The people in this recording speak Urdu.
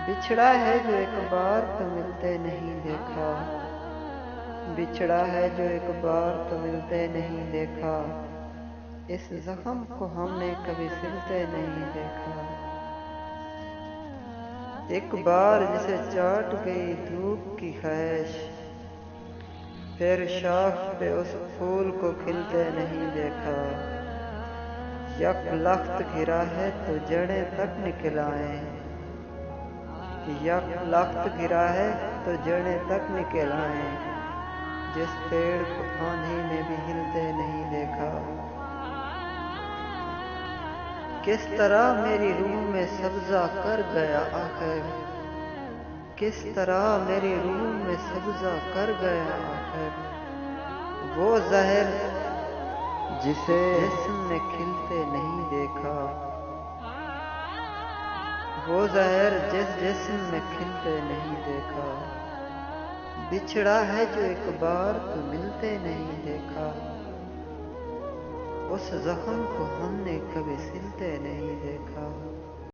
بچھڑا ہے جو ایک بار تو ملتے نہیں دیکھا، بچھڑا ہے جو ایک بار تو ملتے نہیں دیکھا، اس زخم کو ہم نے کبھی سلتے نہیں دیکھا۔ ایک بار جسے چاٹ گئی دھوپ کی خواہش، پھر شاخ پہ اس پھول کو کھلتے نہیں دیکھا۔ یک لخت گرا ہے تو جڑیں تک نکل آئیں، یک لخت گرا ہے تو جڑیں تک نکل آئیں، جس پیڑ کو آندھی نے بھی ہلتے نہیں دیکھا۔ کس طرح میری روح میں سبزہ کر گیا آخر، کس طرح میری روح میں سبزہ کر گیا آخر، وہ زہر جسے جسم نے کھلتے نہیں دیکھا، وہ زہر جس جسم میں کھلتے نہیں دیکھا۔ بچھڑا ہے جو ایک بار تو ملتے نہیں دیکھا، اس زخم کو ہم نے کبھی سلتے نہیں دیکھا۔